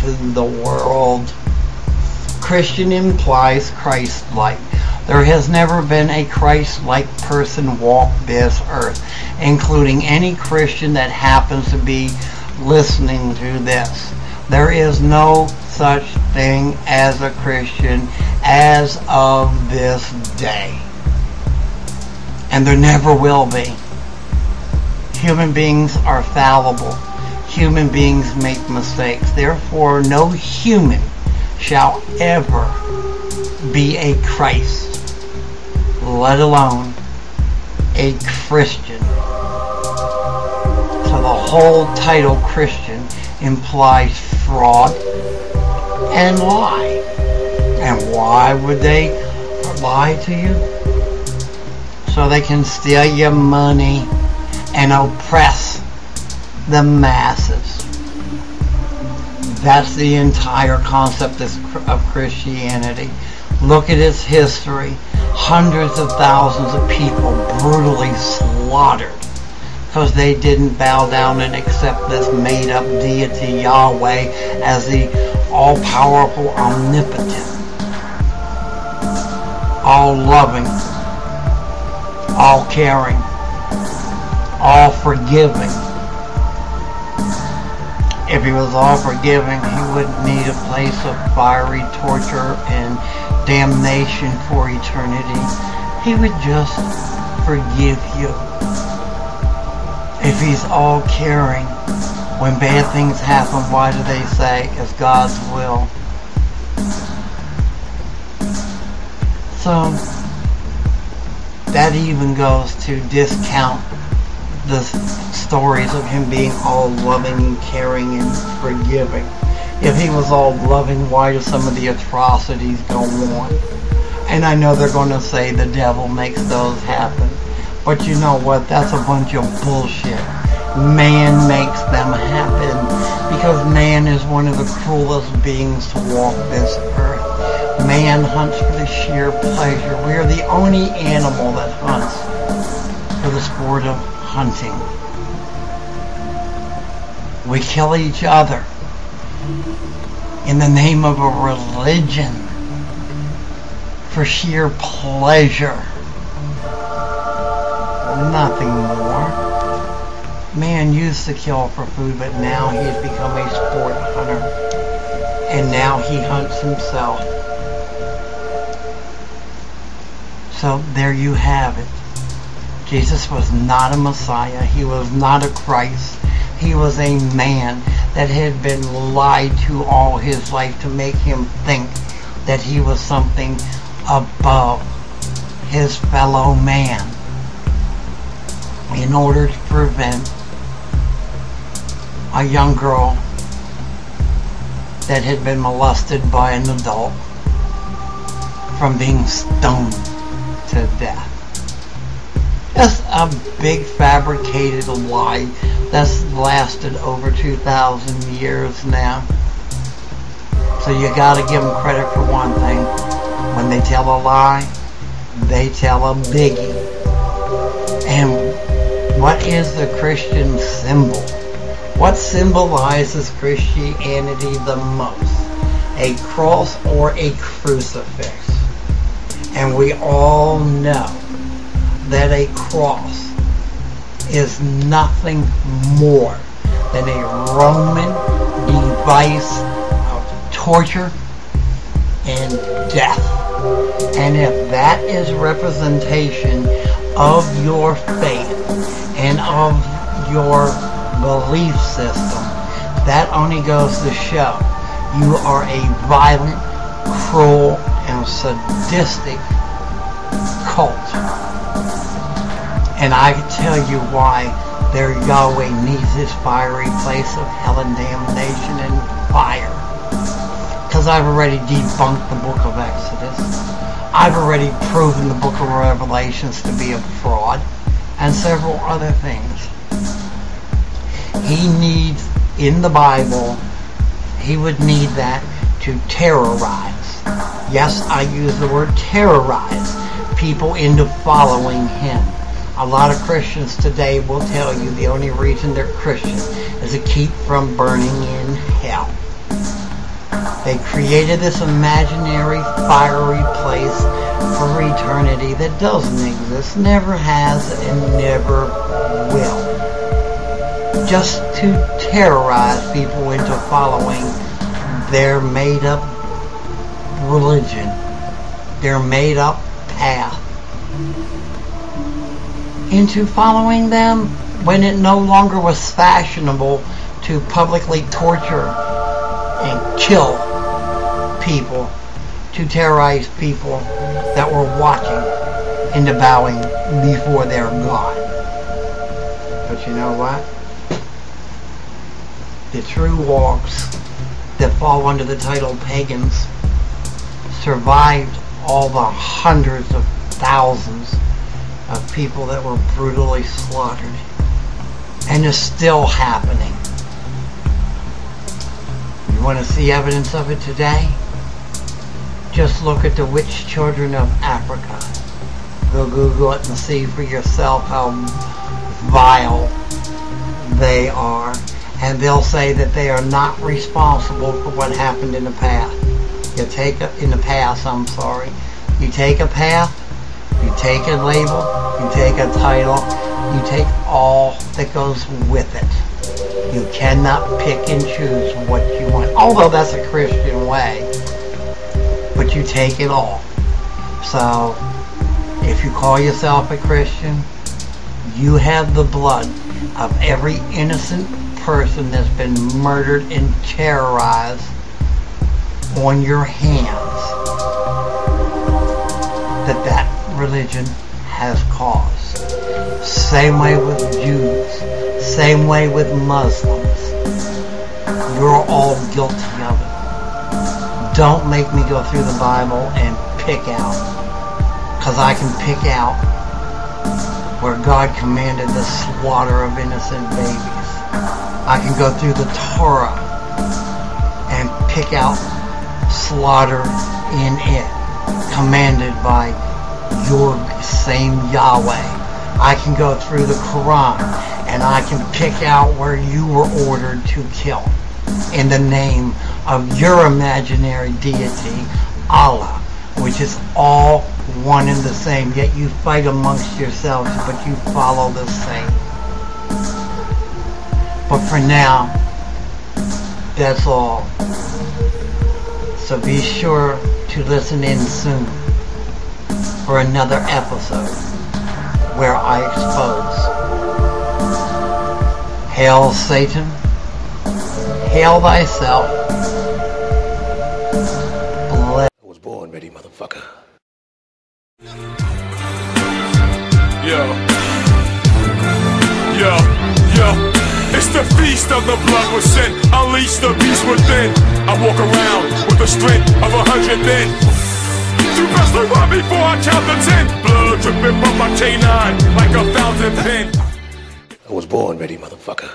into the world. Christian implies Christ-like. There has never been a Christ-like person walk this earth, including any Christian that happens to be listening to this. There is no such thing as a Christian as of this day. And there never will be. Human beings are fallible. Human beings make mistakes. Therefore, no human shall ever be a Christ, let alone a Christian. So the whole title Christian implies fraud and lie. And why would they lie to you? So they can steal your money and oppress the masses. That's the entire concept of Christianity. Look at its history. Hundreds of thousands of people brutally slaughtered because they didn't bow down and accept this made-up deity Yahweh as the all-powerful, omnipotent, all-loving, all-caring, all-forgiving. If he was all forgiving, he wouldn't need a place of fiery torture and damnation for eternity. He would just forgive you. If he's all caring, when bad things happen, why do they say it's God's will? So that even goes to discount the stories of him being all loving and caring and forgiving. If he was all loving, why do some of the atrocities go on? And I know they're going to say the devil makes those happen. But you know what? That's a bunch of bullshit. Man makes them happen because man is one of the cruelest beings to walk this earth. Man hunts for the sheer pleasure. We are the only animal that hunts for the sport of hunting. We kill each other in the name of a religion for sheer pleasure. Nothing more. Man used to kill for food, but now he's become a sport hunter. And now he hunts himself. So there you have it. Jesus was not a Messiah. He was not a Christ. He was a man that had been lied to all his life to make him think that he was something above his fellow man in order to prevent a young girl that had been molested by an adult from being stoned to death. That's a big fabricated lie that's lasted over 2,000 years now. So you gotta give them credit for one thing. When they tell a lie, they tell a biggie. And what is the Christian symbol? What symbolizes Christianity the most? A cross or a crucifix? And we all know that a cross is nothing more than a Roman device of torture and death. And if that is representation of your faith and of your belief system, that only goes to show you are a violent, cruel, and sadistic cult. And I can tell you why their Yahweh needs this fiery place of hell and damnation and fire. Because I've already debunked the book of Exodus. I've already proven the book of Revelations to be a fraud. And several other things. He needs, in the Bible, he would need that to terrorize. Yes, I use the word terrorize people into following him. A lot of Christians today will tell you the only reason they're Christian is to keep from burning in hell. They created this imaginary fiery place for eternity that doesn't exist, never has, and never will. Just to terrorize people into following their made-up religion, their made-up path, into following them when it no longer was fashionable to publicly torture and kill people, to terrorize people that were watching into bowing before their God. But you know what? The true walks that fall under the title pagans survived all the hundreds of thousands of people that were brutally slaughtered, and is still happening. You want to see evidence of it today? Just look at the witch children of Africa. Go Google it and see for yourself how vile they are. And they'll say that they are not responsible for what happened in the past. You take a path, you take a label, you take a title, you take all that goes with it. You cannot pick and choose what you want, although that's a Christian way. But you take it all. So, if you call yourself a Christian, you have the blood of every innocent person that's been murdered and terrorized on your hands that religion has caused. Same way with Jews, same way with Muslims. You're all guilty of it. Don't make me go through the Bible and pick out, because I can pick out where God commanded the slaughter of innocent babies. I can go through the Torah and pick out slaughter in it, commanded by your same Yahweh. I can go through the Quran and I can pick out where you were ordered to kill in the name of your imaginary deity, Allah, which is all one and the same, yet you fight amongst yourselves, but you follow the same. But for now, that's all. So be sure to listen in soon for another episode where I expose. Hail Satan, hail thyself. I was born ready, motherfucker. Yo. It's the feast of the blood was sent. Unleash the beast within. I walk around with the strength of 100 men. You best look right before I count to 10. Blood dripping from my canine like a fountain pen. I was born ready, motherfucker.